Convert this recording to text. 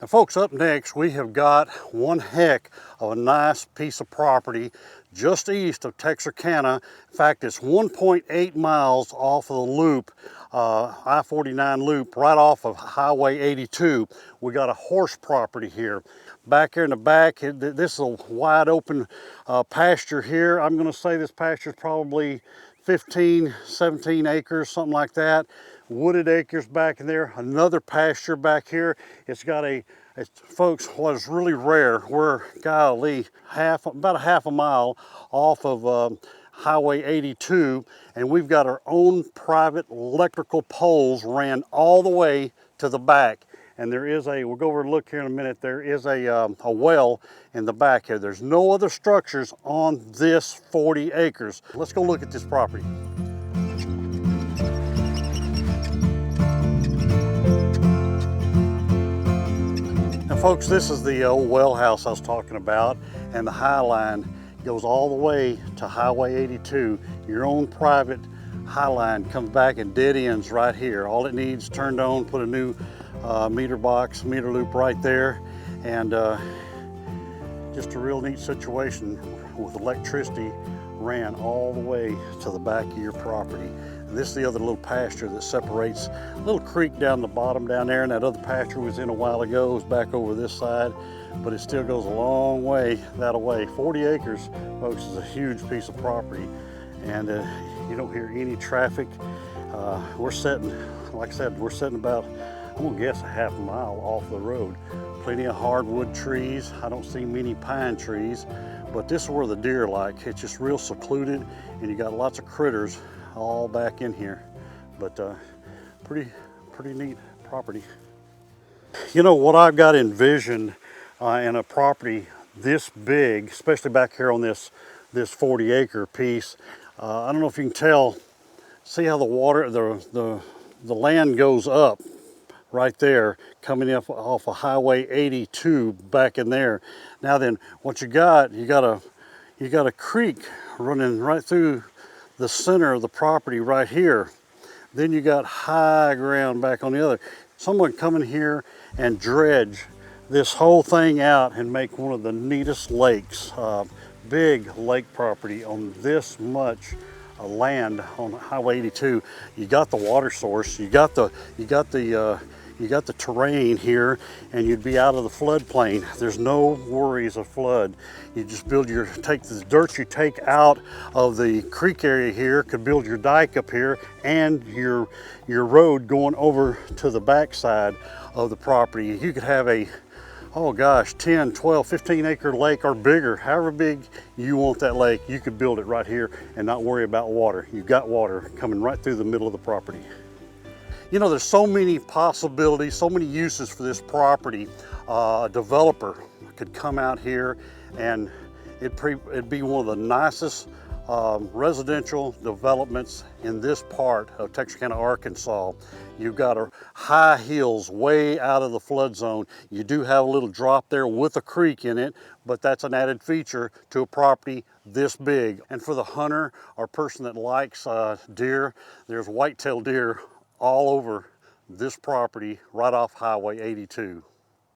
Now folks, up next we have got one heck of a nice piece of property just east of Texarkana. In fact, it's 1.8 miles off of the loop, I-49 loop, right off of Highway 82. We got a horse property here. Back here in the back, this is a wide open pasture here. I'm gonna say this pasture is probably 15, 17 acres, something like that. Wooded acres back in there, another pasture back here. It's got folks, what is really rare, we're, golly, about a half a mile off of Highway 82, and we've got our own private electrical poles ran all the way to the back. And there is we'll go over and look here in a minute, there is a well in the back here. There's no other structures on this 40 acres. Let's go look at this property. Now folks, this is the old well house I was talking about, and the high line goes all the way to Highway 82. Your own private high line comes back and dead ends right here. All it needs turned on, put a new meter loop right there, and just a real neat situation with electricity ran all the way to the back of your property. And this is the other little pasture that separates a little creek down the bottom down there, and that other pasture was in a while ago, is back over this side, but it still goes a long way that way. 40 acres, folks, is a huge piece of property, and you don't hear any traffic. We're sitting, like I said, we're sitting about, I'm gonna guess, a half a mile off the road. Plenty of hardwood trees. I don't see many pine trees, but this is where the deer like. It's just real secluded, and you got lots of critters all back in here. But pretty neat property. You know what I've got envisioned in a property this big, especially back here on this 40 acre piece. I don't know if you can tell. See how the water, the land goes up right there, coming up off of Highway 82 back in there. Now then, what you got a creek running right through the center of the property right here. Then you got high ground back on the other. Someone come in here and dredge this whole thing out and make one of the neatest lakes. Big lake property on this much land on Highway 82. You got the water source, you got the terrain here, and you'd be out of the floodplain. There's no worries of flood. You just take the dirt you take out of the creek area here, could build your dike up here, and your road going over to the backside of the property. You could have a, oh gosh, 10, 12, 15 acre lake or bigger, however big you want that lake, you could build it right here and not worry about water. You've got water coming right through the middle of the property. You know, there's so many possibilities, so many uses for this property. A developer could come out here and it'd be one of the nicest residential developments in this part of Texarkana, Arkansas. You've got high hills way out of the flood zone. You do have a little drop there with a creek in it, but that's an added feature to a property this big. And for the hunter or person that likes deer, there's white-tailed deer all over this property right off Highway 82.